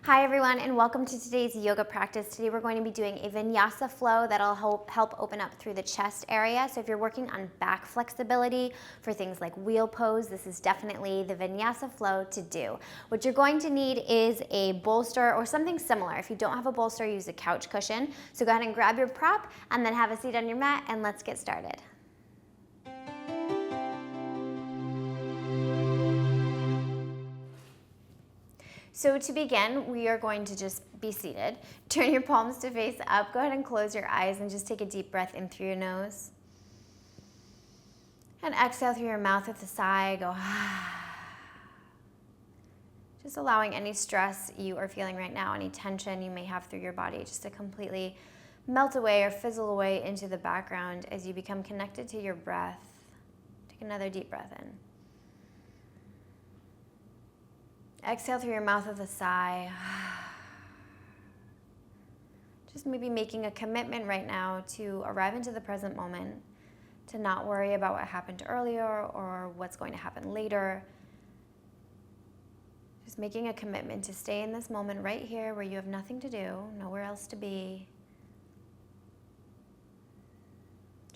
Hi everyone, and welcome to today's yoga practice. Today we're going to be doing a Vinyasa flow that'll help open up through the chest area. So if you're working on back flexibility for things like wheel pose, this is definitely the Vinyasa flow to do. What you're going to need is a bolster or something similar. If you don't have a bolster, use a couch cushion. So go ahead and grab your prop and then have a seat on your mat, and let's get started. So to begin, we are going to just be seated. Turn your palms to face up. Go ahead and close your eyes and just take a deep breath in through your nose. And exhale through your mouth with a sigh. Go just allowing any stress you are feeling right now, any tension you may have through your body, just to completely melt away or fizzle away into the background as you become connected to your breath. Take another deep breath in. Exhale through your mouth with a sigh. Just maybe making a commitment right now to arrive into the present moment, to not worry about what happened earlier or what's going to happen later. Just making a commitment to stay in this moment right here where you have nothing to do, nowhere else to be.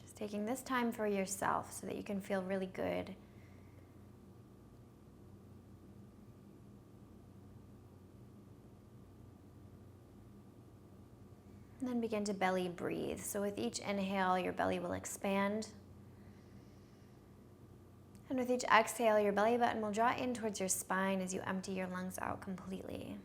Just taking this time for yourself so that you can feel really good. And then begin to belly breathe. So with each inhale, your belly will expand. And with each exhale, your belly button will draw in towards your spine as you empty your lungs out completely.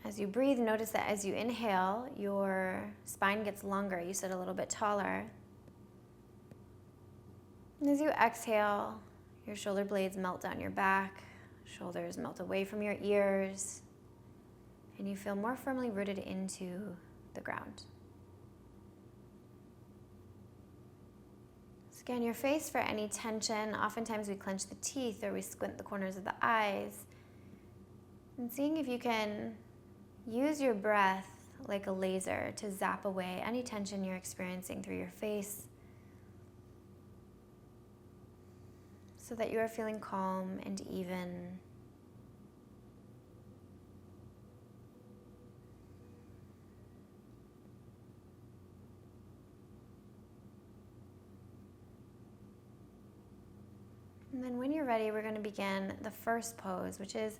As you breathe, notice that as you inhale, your spine gets longer. You sit a little bit taller. And as you exhale, your shoulder blades melt down your back. Shoulders melt away from your ears, and you feel more firmly rooted into the ground. Scan your face for any tension. Oftentimes we clench the teeth or we squint the corners of the eyes. And seeing if you can use your breath like a laser to zap away any tension you're experiencing through your face, so that you are feeling calm and even. And then when you're ready, we're going to begin the first pose, which is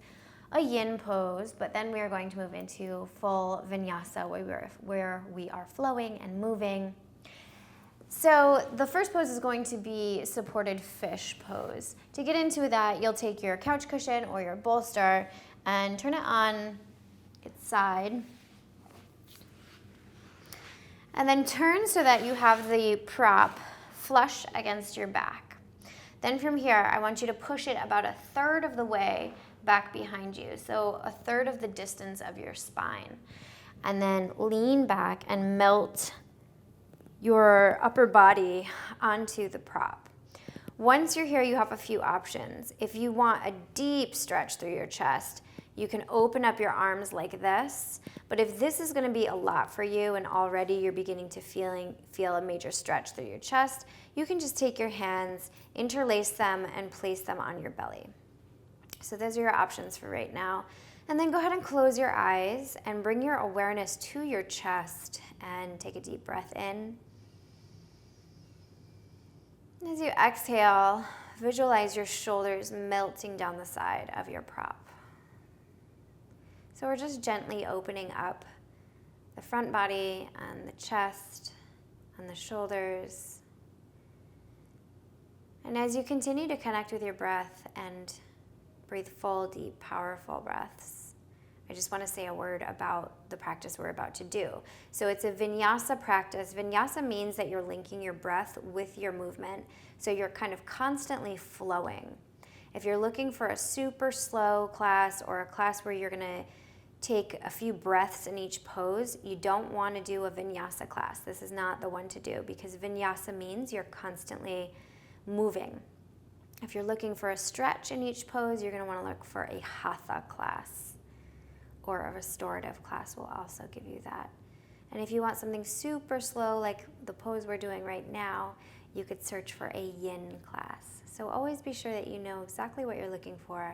a yin pose, but then we are going to move into full vinyasa where we are flowing and moving. So the first pose is going to be supported fish pose. To get into that, you'll take your couch cushion or your bolster and turn it on its side. And then turn so that you have the prop flush against your back. Then from here, I want you to push it about 1/3 of the way back behind you, so 1/3 of the distance of your spine. And then lean back and melt your upper body onto the prop. Once you're here, you have a few options. If you want a deep stretch through your chest, you can open up your arms like this. But if this is going to be a lot for you and already you're beginning to feel a major stretch through your chest, you can just take your hands, interlace them, and place them on your belly. So those are your options for right now. And then go ahead and close your eyes and bring your awareness to your chest and take a deep breath in. As you exhale, visualize your shoulders melting down the side of your prop. So we're just gently opening up the front body and the chest and the shoulders. And as you continue to connect with your breath and breathe full, deep, powerful breaths, I just want to say a word about the practice we're about to do. So it's a vinyasa practice. Vinyasa means that you're linking your breath with your movement, so you're kind of constantly flowing. If you're looking for a super slow class or a class where you're going to take a few breaths in each pose, you don't want to do a vinyasa class. This is not the one to do, because vinyasa means you're constantly moving. If you're looking for a stretch in each pose, you're going to want to look for a hatha class. Or a restorative class will also give you that. And if you want something super slow, like the pose we're doing right now, you could search for a yin class. So always be sure that you know exactly what you're looking for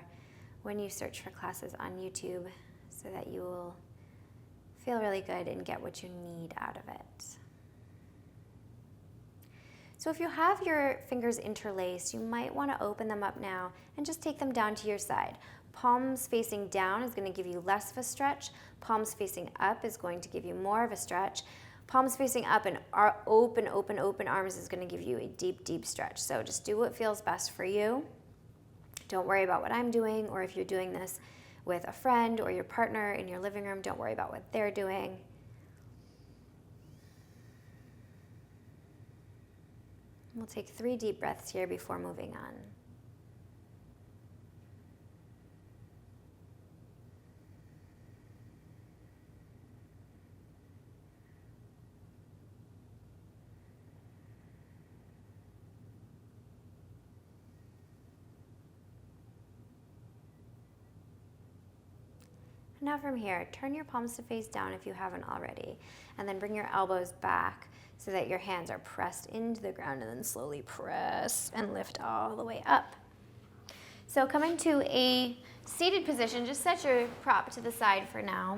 when you search for classes on YouTube so that you will feel really good and get what you need out of it. So if you have your fingers interlaced, you might want to open them up now and just take them down to your side. Palms facing down is going to give you less of a stretch. Palms facing up is going to give you more of a stretch. Palms facing up and open arms is going to give you a deep, deep stretch. So just do what feels best for you. Don't worry about what I'm doing, or if you're doing this with a friend or your partner in your living room, don't worry about what they're doing. We'll take 3 deep breaths here before moving on. Now from here, turn your palms to face down if you haven't already, and then bring your elbows back so that your hands are pressed into the ground, and then slowly press and lift all the way up. So coming to a seated position, just set your prop to the side for now.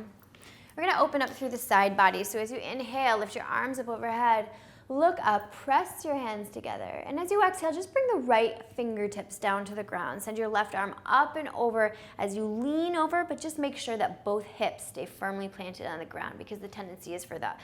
We're gonna open up through the side body. So as you inhale, lift your arms up overhead, look up, press your hands together. And as you exhale, just bring the right fingertips down to the ground. Send your left arm up and over as you lean over, but just make sure that both hips stay firmly planted on the ground, because the tendency is for that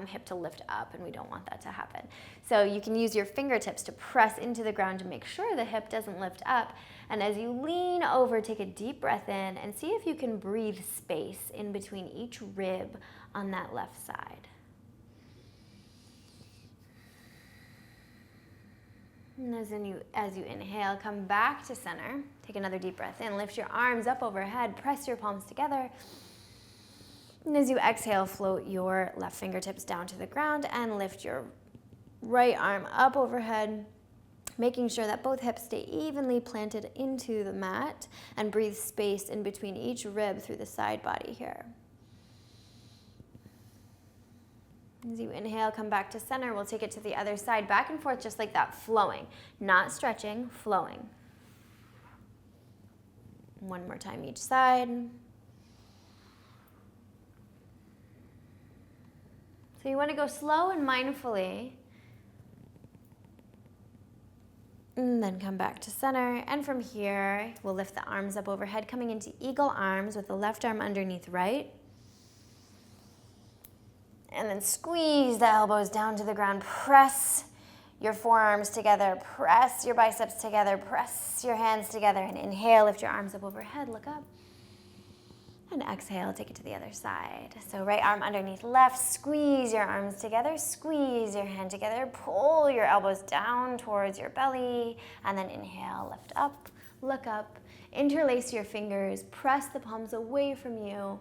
hip to lift up, and we don't want that to happen. So you can use your fingertips to press into the ground to make sure the hip doesn't lift up. And as you lean over, take a deep breath in and see if you can breathe space in between each rib on that left side. And as you inhale, come back to center. Take another deep breath in. Lift your arms up overhead. Press your palms together. And as you exhale, float your left fingertips down to the ground and lift your right arm up overhead, making sure that both hips stay evenly planted into the mat, and breathe space in between each rib through the side body here. As you inhale, come back to center. We'll take it to the other side, back and forth just like that, flowing, not stretching, flowing. One more time each side. So you want to go slow and mindfully, and then come back to center. And from here, we'll lift the arms up overhead, coming into eagle arms with the left arm underneath right. And then squeeze the elbows down to the ground. Press your forearms together. Press your biceps together. Press your hands together. And inhale, lift your arms up overhead. Look up. And exhale, take it to the other side. So right arm underneath left. Squeeze your arms together. Squeeze your hand together. Pull your elbows down towards your belly. And then inhale, lift up. Look up. Interlace your fingers. Press the palms away from you.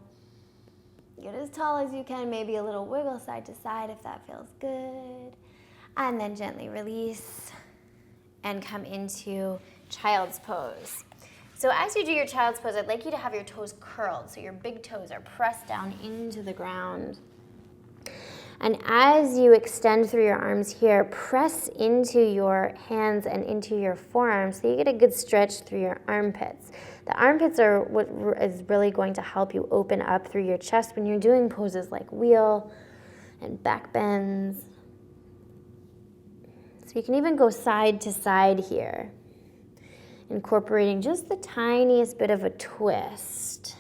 Get as tall as you can, maybe a little wiggle side to side if that feels good. And then gently release and come into child's pose. So as you do your child's pose, I'd like you to have your toes curled, so your big toes are pressed down into the ground. And as you extend through your arms here, press into your hands and into your forearms so you get a good stretch through your armpits. The armpits are what is really going to help you open up through your chest when you're doing poses like wheel and back bends. So you can even go side to side here, incorporating just the tiniest bit of a twist.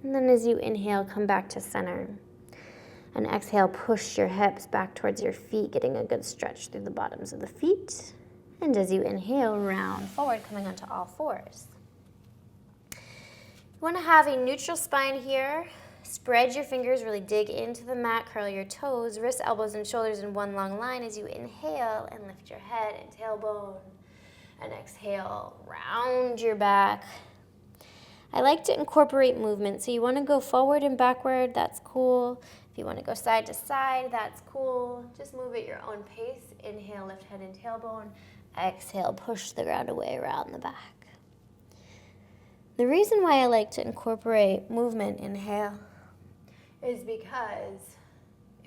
And then as you inhale, come back to center. And exhale, push your hips back towards your feet, getting a good stretch through the bottoms of the feet. And as you inhale, round forward, coming onto all fours. You want to have a neutral spine here. Spread your fingers, really dig into the mat, curl your toes, wrists, elbows, and shoulders in one long line as you inhale and lift your head and tailbone. And exhale, round your back. I like to incorporate movement, so you want to go forward and backward, that's cool. If you want to go side to side, that's cool. Just move at your own pace. Inhale, lift head and tailbone. Exhale, push the ground away around the back. The reason why I like to incorporate movement, inhale, is because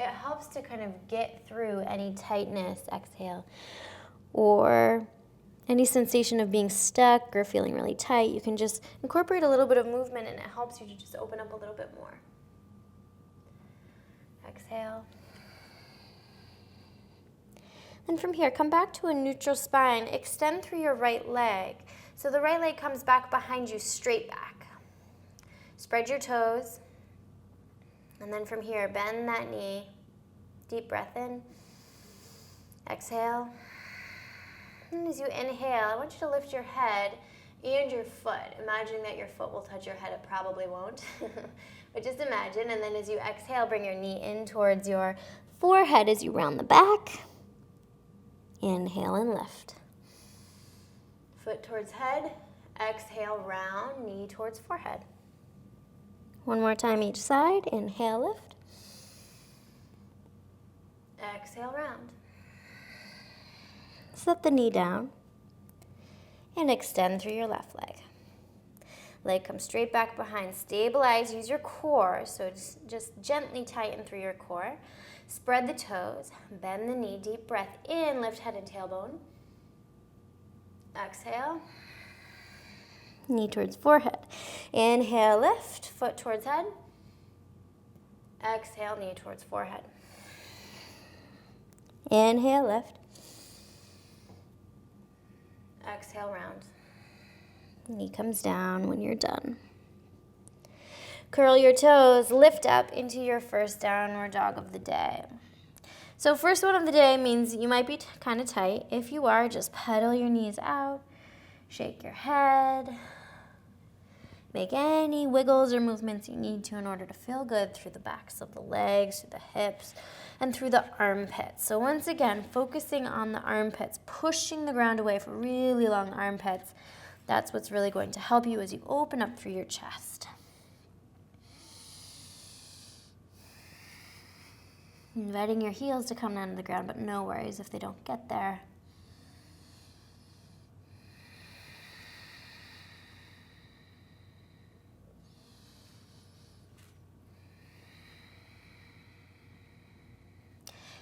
it helps to kind of get through any tightness, exhale, or any sensation of being stuck or feeling really tight. You can just incorporate a little bit of movement and it helps you to just open up a little bit more. Exhale. Then from here, come back to a neutral spine. Extend through your right leg. So the right leg comes back behind you, straight back. Spread your toes. And then from here, bend that knee. Deep breath in. Exhale. And as you inhale, I want you to lift your head and your foot. Imagining that your foot will touch your head. It probably won't. But just imagine. And then as you exhale, bring your knee in towards your forehead as you round the back. Inhale and lift. Foot towards head. Exhale, round. Knee towards forehead. One more time each side. Inhale, lift. Exhale, round. Set the knee down. And extend through your left leg. Leg comes straight back behind. Stabilize. Use your core. So just gently tighten through your core. Spread the toes. Bend the knee. Deep breath in. Lift head and tailbone. Exhale. Knee towards forehead. Inhale, lift. Foot towards head. Exhale, knee towards forehead. Inhale, lift. Exhale, round. Knee comes down when you're done. Curl your toes, lift up into your first downward dog of the day. So first one of the day means you might be kind of tight. If you are, just pedal your knees out, shake your head, make any wiggles or movements you need to in order to feel good through the backs of the legs, through the hips, and through the armpits. So once again, focusing on the armpits, pushing the ground away for really long armpits. That's what's really going to help you as you open up through your chest. Inviting your heels to come down to the ground, but no worries if they don't get there.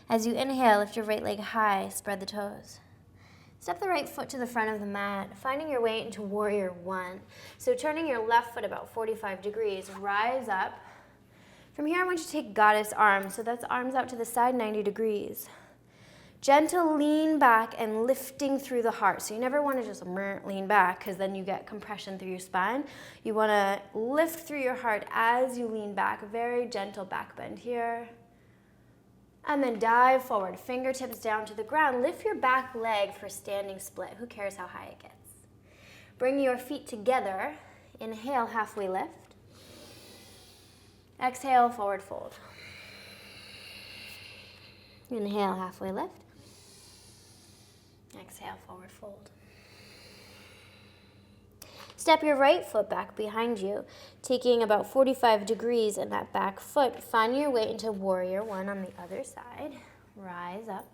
As you inhale, lift your right leg high, spread the toes. Step the right foot to the front of the mat, finding your way into warrior one. So turning your left foot about 45 degrees, rise up. From here, I want you to take goddess arms. So that's arms out to the side, 90 degrees. Gentle lean back and lifting through the heart. So you never want to just lean back because then you get compression through your spine. You want to lift through your heart as you lean back. Very gentle back bend here. And then dive forward, fingertips down to the ground. Lift your back leg for standing split. Who cares how high it gets? Bring your feet together. Inhale, halfway lift. Exhale, forward fold. Inhale, halfway lift. Exhale, forward fold. Step your right foot back behind you, taking about 45 degrees in that back foot. Find your way into warrior one on the other side. Rise up.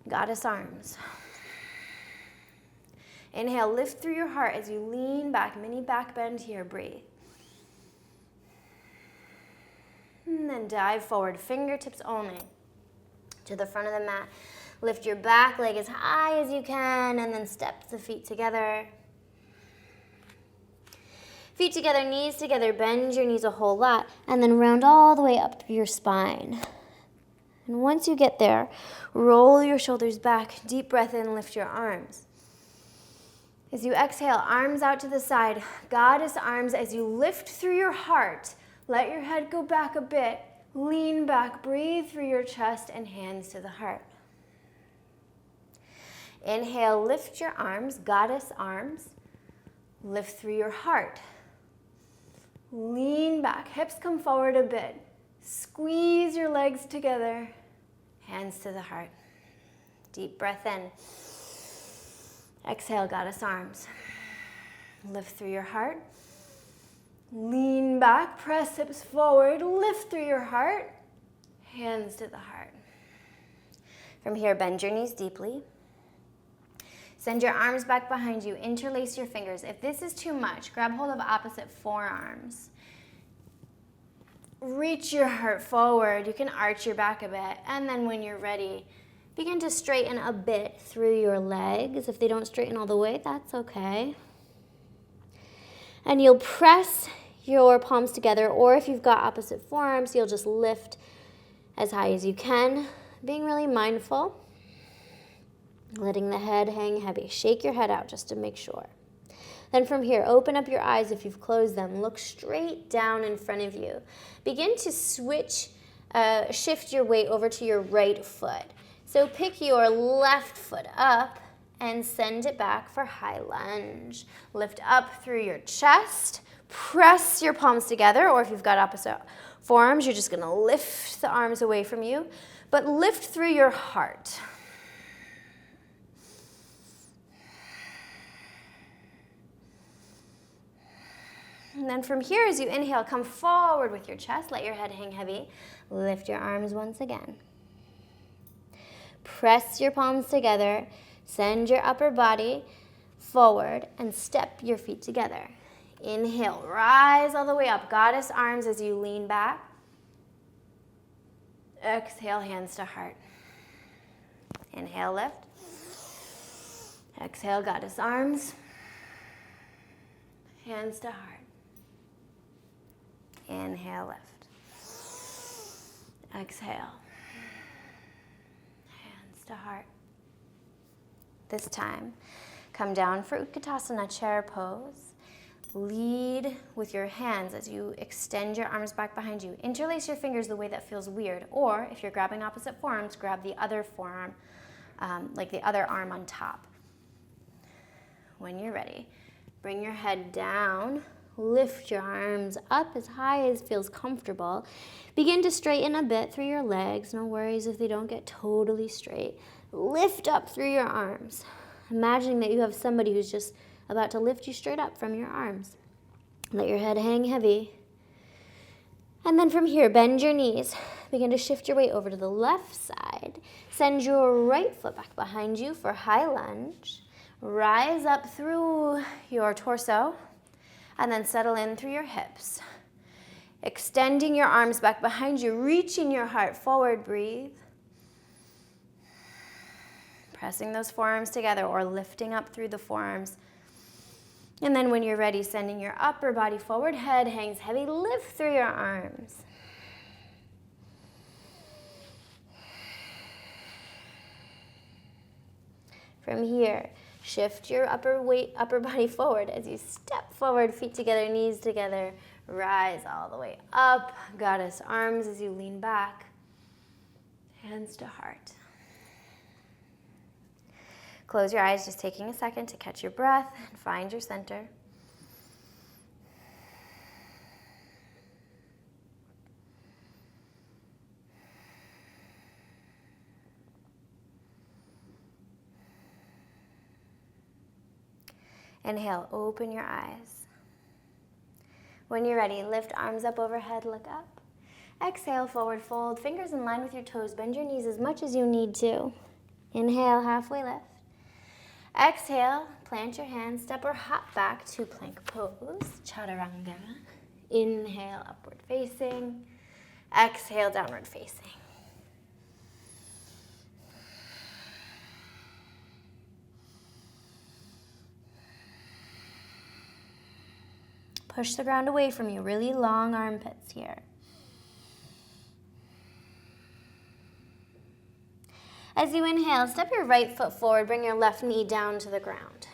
Goddess arms. Inhale, lift through your heart as you lean back. Mini back bend here. Breathe. And then dive forward, fingertips only, to the front of the mat. Lift your back leg as high as you can, and then step the feet together. Feet together, knees together, bend your knees a whole lot, and then round all the way up through your spine. And once you get there, roll your shoulders back, deep breath in, lift your arms. As you exhale, arms out to the side, goddess arms as you lift through your heart. Let your head go back a bit. Lean back, breathe through your chest and hands to the heart. Inhale, lift your arms, goddess arms. Lift through your heart. Lean back, hips come forward a bit. Squeeze your legs together, hands to the heart. Deep breath in. Exhale, goddess arms. Lift through your heart. Lean back, press hips forward, lift through your heart, hands to the heart. From here, bend your knees deeply. Send your arms back behind you, interlace your fingers. If this is too much, grab hold of opposite forearms. reach your heart forward. You can arch your back a bit. And then when you're ready, begin to straighten a bit through your legs. If they don't straighten all the way, that's okay. And you'll press your palms together, or if you've got opposite forearms, you'll just lift as high as you can, being really mindful. Letting the head hang heavy. Shake your head out just to make sure. Then from here, open up your eyes if you've closed them. Look straight down in front of you. Begin to shift your weight over to your right foot. So pick your left foot up and send it back for high lunge. Lift up through your chest. Press your palms together, or if you've got opposite forearms, you're just going to lift the arms away from you, but lift through your heart. And then from here, as you inhale, come forward with your chest. Let your head hang heavy. Lift your arms once again. Press your palms together. Send your upper body forward and step your feet together. Inhale, rise all the way up. Goddess arms as you lean back. Exhale, hands to heart. Inhale, lift. Exhale, goddess arms. Hands to heart. Inhale, lift. Exhale. Hands to heart. This time, come down for Utkatasana, chair pose. Lead with your hands as you extend your arms back behind you. Interlace your fingers the way that feels weird, or if you're grabbing opposite forearms, grab the other forearm, like the other arm on top. When you're ready, bring your head down. Lift your arms up as high as feels comfortable. Begin to straighten a bit through your legs. No worries if they don't get totally straight. Lift up through your arms. Imagining that you have somebody who's just about to lift you straight up from your arms. Let your head hang heavy. And then from here, bend your knees. Begin to shift your weight over to the left side. Send your right foot back behind you for high lunge. Rise up through your torso. And then settle in through your hips. Extending your arms back behind you, reaching your heart forward, breathe. Pressing those forearms together or lifting up through the forearms. And then when you're ready, sending your upper body forward, head hangs heavy, lift through your arms. From here, shift your upper body forward as you step forward, feet together, knees together. Rise all the way up. Goddess arms as you lean back. Hands to heart. Close your eyes, just taking a second to catch your breath and find your center. Inhale, open your eyes. When you're ready, lift arms up overhead, look up. Exhale, forward fold, fingers in line with your toes. Bend your knees as much as you need to. Inhale, halfway lift. Exhale, plant your hands, step or hop back to plank pose, chaturanga. Inhale, upward facing. Exhale, downward facing. Push the ground away from you, really long armpits here. As you inhale, step your right foot forward, bring your left knee down to the ground.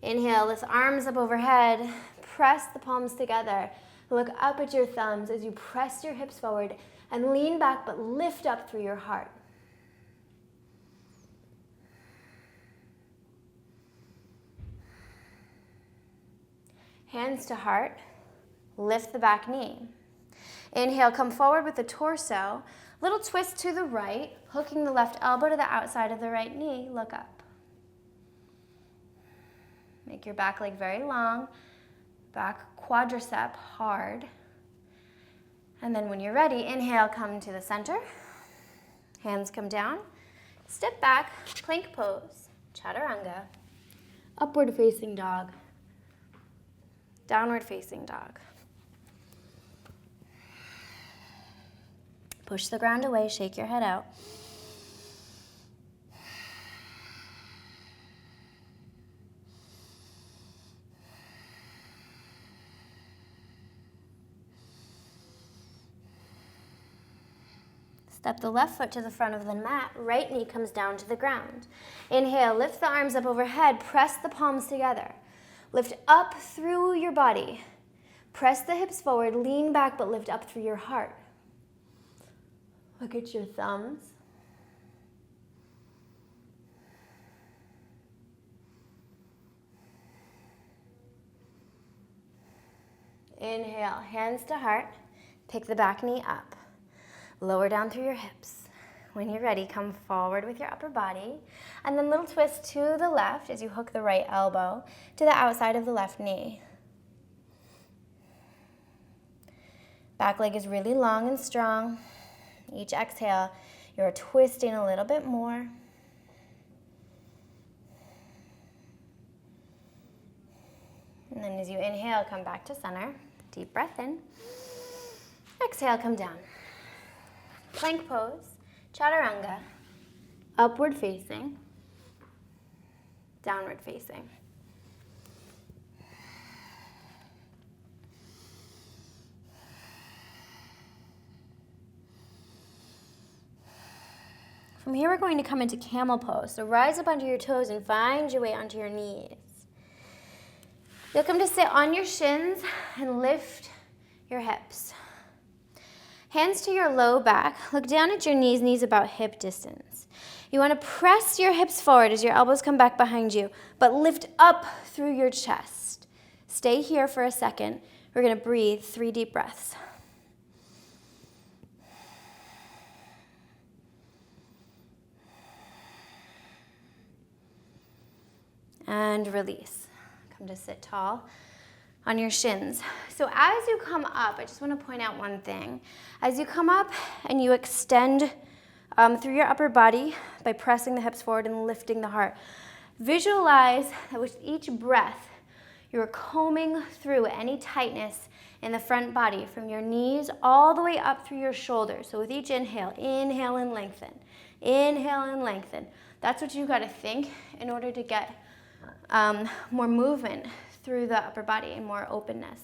Inhale, lift arms up overhead, press the palms together. Look up at your thumbs as you press your hips forward and lean back, but lift up through your heart. Hands to heart, lift the back knee. Inhale, come forward with the torso. Little twist to the right, hooking the left elbow to the outside of the right knee. Look up. Make your back leg very long, back quadricep hard. And then when you're ready, inhale, come to the center. Hands come down. Step back, plank pose, chaturanga. Upward facing dog. Downward facing dog. Push the ground away, shake your head out. Step the left foot to the front of the mat, right knee comes down to the ground. Inhale, lift the arms up overhead, press the palms together. Lift up through your body. Press the hips forward, lean back, but lift up through your heart. Look at your thumbs. Inhale, hands to heart, pick the back knee up. Lower down through your hips. When you're ready, come forward with your upper body, and then little twist to the left as you hook the right elbow to the outside of the left knee. Back leg is really long and strong. Each exhale, you're twisting a little bit more. And then as you inhale, come back to center. Deep breath in. Exhale, come down. Plank pose, chaturanga, upward facing, downward facing. From here, we're going to come into camel pose. So rise up onto your toes and find your way onto your knees. You'll come to sit on your shins and lift your hips. Hands to your low back. Look down at your knees, knees about hip distance. You want to press your hips forward as your elbows come back behind you, but lift up through your chest. Stay here for a second. We're going to breathe 3 deep breaths. And release. Come to sit tall on your shins. So as you come up, I just want to point out one thing. As you come up and you extend through your upper body by pressing the hips forward and lifting the heart, visualize that with each breath, you're combing through any tightness in the front body from your knees all the way up through your shoulders. So with each inhale, inhale and lengthen. Inhale and lengthen. That's what you got to think in order to get more movement through the upper body and more openness.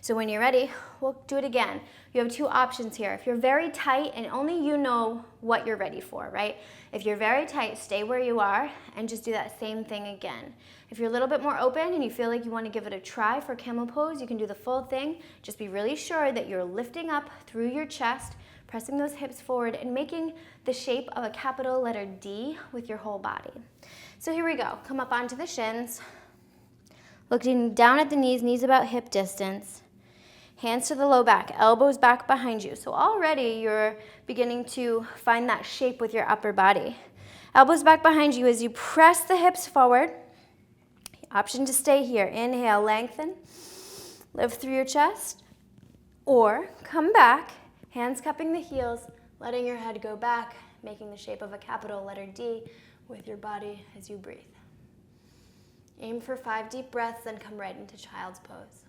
So when you're ready, we'll do it again. You have 2 options here. If you're very tight, and only you know what you're ready for, right? If you're very tight, stay where you are and just do that same thing again. If you're a little bit more open and you feel like you want to give it a try for camel pose, you can do the full thing. Just be really sure that you're lifting up through your chest, pressing those hips forward, and making the shape of a capital letter D with your whole body. So here we go. Come up onto the shins. Looking down at the knees, knees about hip distance. Hands to the low back, elbows back behind you. So already you're beginning to find that shape with your upper body. Elbows back behind you as you press the hips forward. Option to stay here. Inhale, lengthen. Lift through your chest. Or come back, hands cupping the heels, letting your head go back, making the shape of a capital letter D with your body as you breathe. Aim for 5 deep breaths, then come right into child's pose.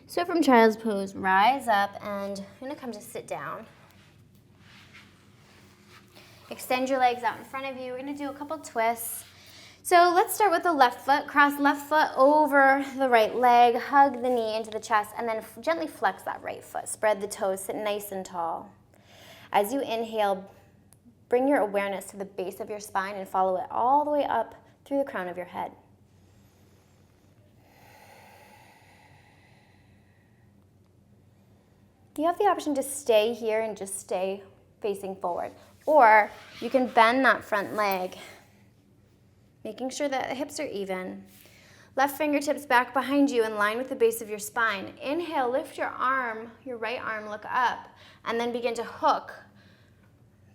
So from child's pose, rise up and I'm going to come to sit down. Extend your legs out in front of you. We're going to do a couple twists. So let's start with the left foot. Cross left foot over the right leg. Hug the knee into the chest and then gently flex that right foot. Spread the toes. Sit nice and tall. As you inhale, bring your awareness to the base of your spine and follow it all the way up through the crown of your head. You have the option to stay here and just stay facing forward. Or you can bend that front leg, making sure that the hips are even. Left fingertips back behind you in line with the base of your spine. Inhale, lift your arm, your right arm, look up, and then begin to hook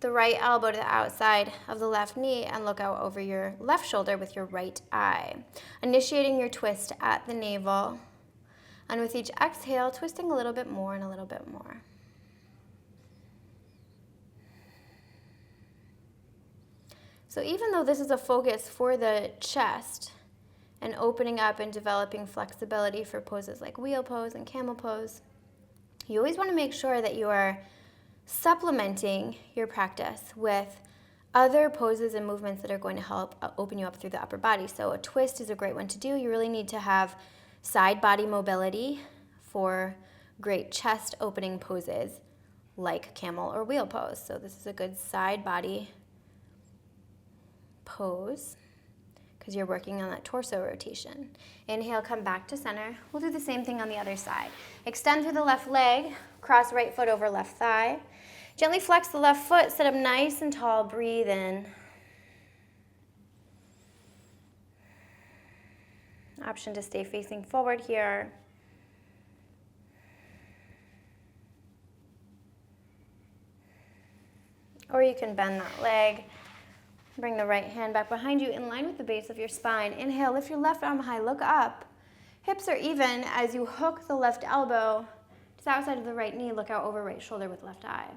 the right elbow to the outside of the left knee and look out over your left shoulder with your right eye. Initiating your twist at the navel. And with each exhale, twisting a little bit more and a little bit more. So even though this is a focus for the chest and opening up and developing flexibility for poses like wheel pose and camel pose, you always want to make sure that you are supplementing your practice with other poses and movements that are going to help open you up through the upper body. So a twist is a great one to do. You really need to have side body mobility for great chest opening poses like camel or wheel pose. So this is a good side body pose because you're working on that torso rotation. Inhale, come back to center. We'll do the same thing on the other side. Extend through the left leg, cross right foot over left thigh. Gently flex the left foot, sit up nice and tall, breathe in. Option to stay facing forward here. Or you can bend that leg. Bring the right hand back behind you in line with the base of your spine. Inhale, lift your left arm high, look up. Hips are even as you hook the left elbow to the outside of the right knee, look out over right shoulder with left eye.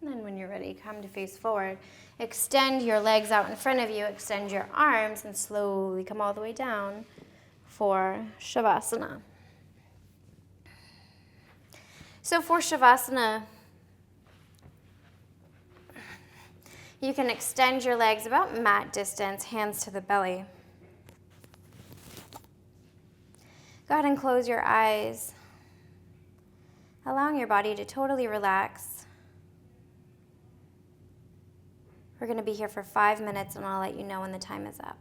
And then when you're ready, come to face forward. Extend your legs out in front of you, extend your arms, and slowly come all the way down for Savasana. So for Savasana, you can extend your legs about mat distance, hands to the belly. Go ahead and close your eyes, allowing your body to totally relax. We're going to be here for 5 minutes, and I'll let you know when the time is up.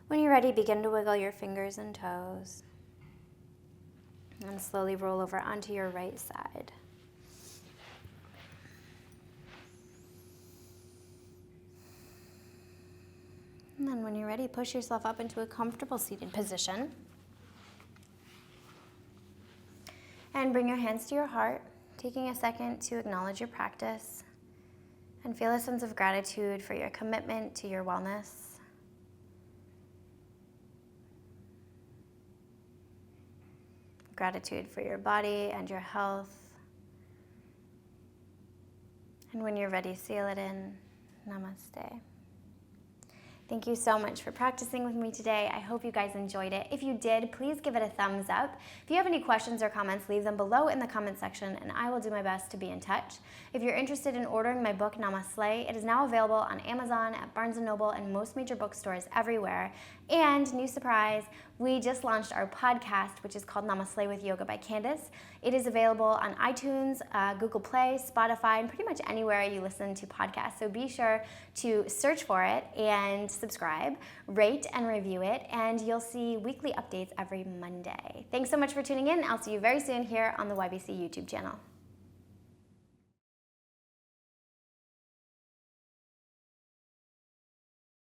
When you're ready, begin to wiggle your fingers and toes. And slowly roll over onto your right side. And then when you're ready, push yourself up into a comfortable seated position. And bring your hands to your heart, taking a second to acknowledge your practice and feel a sense of gratitude for your commitment to your wellness. Gratitude for your body and your health. And when you're ready, seal it in. Namaste. Thank you so much for practicing with me today. I hope you guys enjoyed it. If you did, please give it a thumbs up. If you have any questions or comments, leave them below in the comment section and I will do my best to be in touch. If you're interested in ordering my book, Namaste, it is now available on Amazon, at Barnes & Noble, and most major bookstores everywhere. And new surprise, we just launched our podcast, which is called Namaste with Yoga by Candace. It is available on iTunes, Google Play, Spotify, and pretty much anywhere you listen to podcasts. So be sure to search for it and subscribe, rate and review it, and you'll see weekly updates every Monday. Thanks so much for tuning in. I'll see you very soon here on the YBC YouTube channel.